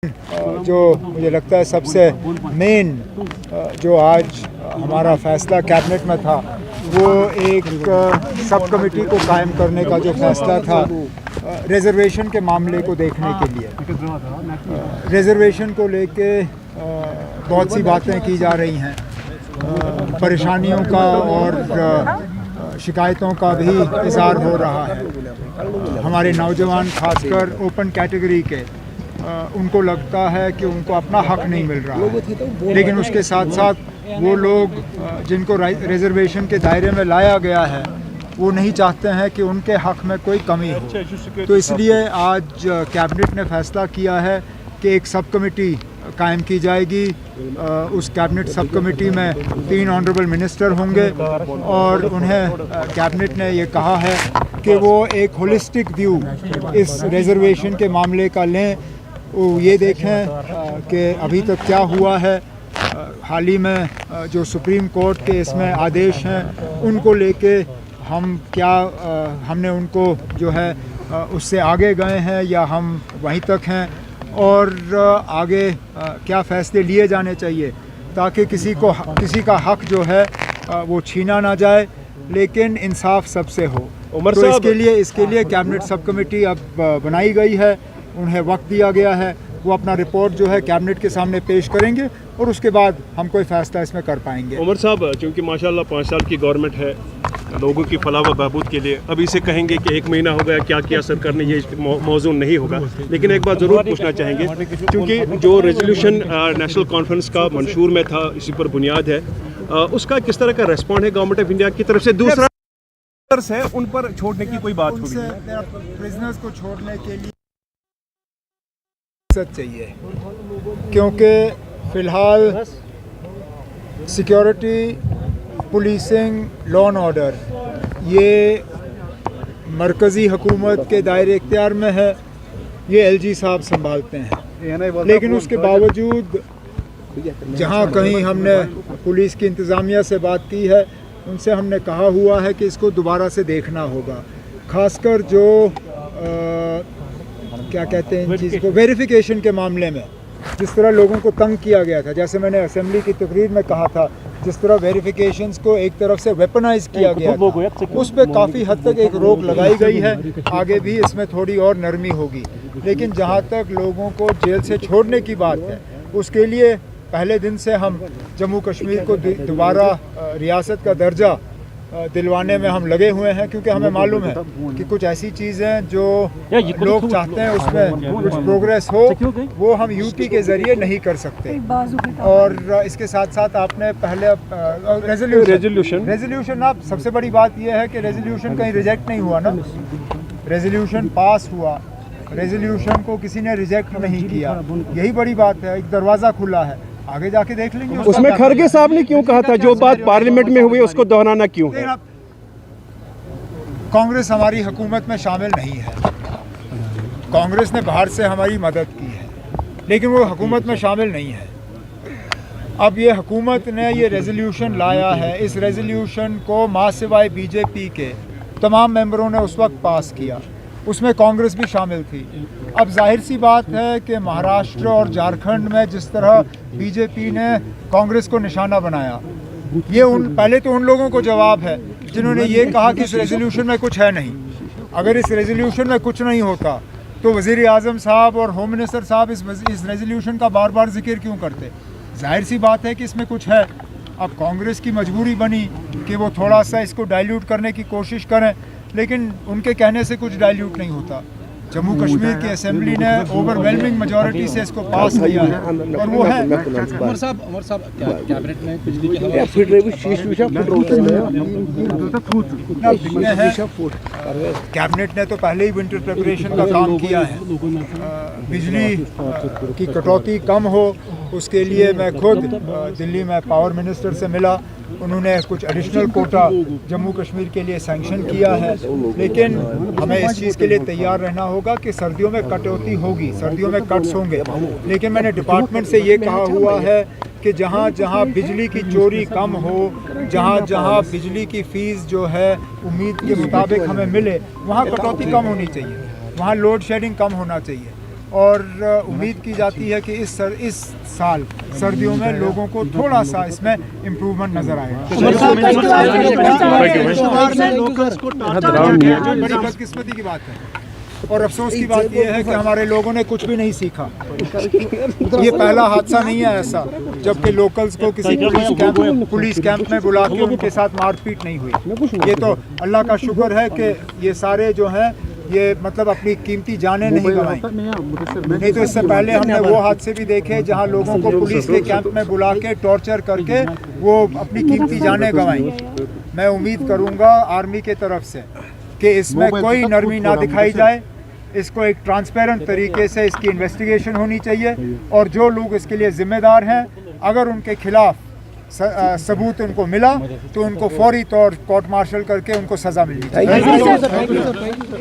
जो मुझे लगता है सबसे मेन जो आज हमारा फैसला कैबिनेट में था वो एक सब कमेटी को कायम करने का जो फैसला था रिजर्वेशन के मामले को देखने के लिए। रिजर्वेशन को लेके बहुत सी बातें की जा रही हैं, परेशानियों का और शिकायतों का भी इज़हार हो रहा है। हमारे नौजवान खासकर ओपन कैटेगरी के उनको लगता है कि उनको अपना हक नहीं मिल रहा है, लेकिन उसके साथ साथ वो लोग जिनको रिजर्वेशन के दायरे में लाया गया है वो नहीं चाहते हैं कि उनके हक में कोई कमी हो। तो इसलिए आज कैबिनेट ने फैसला किया है कि एक सब कमेटी कायम की जाएगी। उस कैबिनेट सब कमेटी में 3 ऑनरेबल मिनिस्टर होंगे और उन्हें कैबिनेट ने ये कहा है कि वो एक होलिस्टिक व्यू इस रिजर्वेशन के मामले का लें। वो ये देखें कि अभी तक क्या हुआ है, हाल ही में जो सुप्रीम कोर्ट के इसमें आदेश हैं उनको लेके हम क्या हमने उनको जो है उससे आगे गए हैं या हम वहीं तक हैं, और आगे क्या फ़ैसले लिए जाने चाहिए ताकि किसी का हक जो है वो छीना ना जाए, लेकिन इंसाफ सबसे हो। तो इसके लिए कैबिनेट सब कमेटी अब बनाई गई है, उन्हें वक्त दिया गया है, वो अपना रिपोर्ट जो है कैबिनेट के सामने पेश करेंगे और उसके बाद हम कोई फैसला इसमें कर पाएंगे। उमर साहब, चूँकि माशाल्लाह 5 साल की गवर्नमेंट है लोगों की फलाह व बहबूद के लिए, अभी से कहेंगे कि 1 महीना हो गया क्या किया सरकार ने, ये मौजूद नहीं होगा। लेकिन एक बात ज़रूर पूछना चाहेंगे, क्योंकि जो रेजोल्यूशन नेशनल कॉन्फ्रेंस का मंशूर में था, इसी पर बुनियाद है, उसका किस तरह का रेस्पॉन्ड है गवर्नमेंट ऑफ इंडिया की तरफ से? दूसरा है उन पर छोड़ने की कोई बात होगी? प्रिजनर्स को छोड़ने के लिए चाहिए, क्योंकि फ़िलहाल security, policing, law and order ये मरकज़ी हुकूमत के दायरे इख्तियार में है, ये एलजी साहब संभालते हैं। लेकिन उसके बावजूद जहाँ कहीं हमने पुलिस की इंतज़ामिया से बात की है, उनसे हमने कहा हुआ है कि इसको दोबारा से देखना होगा, खासकर जो क्या कहते हैं इन चीज़ को, वेरिफिकेशन के मामले में जिस तरह लोगों को तंग किया गया था, जैसे मैंने असेंबली की तकरीर में कहा था, जिस तरह वेरिफिकेशंस को एक तरफ से वेपनाइज किया गया था, उस पर काफ़ी हद तक एक रोक लगाई गई है। आगे भी इसमें थोड़ी और नरमी होगी, लेकिन जहाँ तक लोगों को जेल से छोड़ने की बात है, उसके लिए पहले दिन से हम जम्मू कश्मीर को दोबारा रियासत का दर्जा दिलवाने में हम लगे हुए हैं, क्योंकि हमें मालूम है कि कुछ ऐसी चीज़ें जो लोग चाहते हैं उसमें कुछ प्रोग्रेस हो, वो हम यूटी के ज़रिए नहीं कर सकते। और इसके साथ साथ आपने पहले रेजोल्यूशन आप सबसे बड़ी बात यह है कि रेजोल्यूशन कहीं रिजेक्ट नहीं हुआ ना, रेजोल्यूशन पास हुआ, रेजोल्यूशन को किसी ने रिजेक्ट नहीं किया, यही बड़ी बात है। एक दरवाज़ा खुला है, आगे जाके देख लेंगे। उसमें खरगे साहब ने क्यों कहा था जो बात पार्लियामेंट में हुई उसको दोहराना क्यों है? कांग्रेस हमारी हुकूमत में शामिल नहीं है, कांग्रेस ने बाहर से हमारी मदद की है, लेकिन वो हुकूमत में शामिल नहीं है। अब ये हुकूमत ने ये रेजोल्यूशन लाया है, इस रेजोल्यूशन को मां सिवाय बीजेपी के तमाम मेंबरों ने उस वक्त पास किया, उसमें कांग्रेस भी शामिल थी। अब जाहिर सी बात है कि महाराष्ट्र और झारखंड में जिस तरह बीजेपी ने कांग्रेस को निशाना बनाया, ये पहले तो उन लोगों को जवाब है जिन्होंने ये कहा कि इस रेजोल्यूशन में कुछ है नहीं। अगर इस रेजोल्यूशन में कुछ नहीं होता तो वज़ीर आज़म साहब और होम मिनिस्टर साहब इस रेजोल्यूशन का बार बार जिक्र क्यों करते? जाहिर सी बात है कि इसमें कुछ है। अब कांग्रेस की मजबूरी बनी कि वो थोड़ा सा इसको डाइल्यूट करने की कोशिश करें, लेकिन उनके कहने से कुछ डाइल्यूट नहीं होता। जम्मू कश्मीर की असेंबली ने ओवरवेलमिंग मेजॉरिटी से इसको पास किया है और वो है। उमर साहब कैबिनेट में बिजली के कैबिनेट ने तो पहले ही विंटर प्रिपरेशन का काम किया है। बिजली की कटौती कम हो, उसके लिए मैं खुद दिल्ली में पावर मिनिस्टर से मिला, उन्होंने कुछ एडिशनल कोटा जम्मू कश्मीर के लिए सैंक्शन किया है, लेकिन हमें इस चीज़ के लिए तैयार रहना होगा कि सर्दियों में कटौती होगी, सर्दियों में कट्स होंगे। लेकिन मैंने डिपार्टमेंट से ये कहा हुआ है कि जहाँ जहाँ बिजली की चोरी कम हो, जहाँ जहाँ बिजली की फ़ीस जो है उम्मीद के मुताबिक हमें मिले, वहाँ कटौती कम होनी चाहिए, वहाँ लोड शेडिंग कम होना चाहिए। और उम्मीद की जाती है कि इस साल सर्दियों में लोगों को थोड़ा सा इसमें इम्प्रूवमेंट नजर आएगा। बड़ी बदकिस्मती की बात है और अफसोस की बात यह है कि हमारे लोगों ने कुछ भी नहीं सीखा। ये पहला हादसा नहीं है ऐसा जबकि लोकल्स को किसी पुलिस कैंप में बुला के उनके साथ मारपीट नहीं हुई। ये तो अल्लाह का शुक्र है कि ये सारे जो हैं ये मतलब अपनी कीमती जानें नहीं गंवाई, नहीं तो इससे पहले हमने वो हादसे भी देखे जहां लोगों को पुलिस के कैंप में बुला के टॉर्चर करके वो अपनी कीमती जानें गंवाई। मैं उम्मीद करूंगा आर्मी के तरफ से कि इसमें कोई नरमी ना दिखाई जाए, इसको एक ट्रांसपेरेंट तरीके से इसकी इन्वेस्टिगेशन होनी चाहिए और जो लोग इसके लिए जिम्मेदार हैं अगर उनके खिलाफ सबूत उनको मिला तो उनको फौरी तौर कोर्ट मार्शल करके उनको सज़ा मिलनी चाहिए।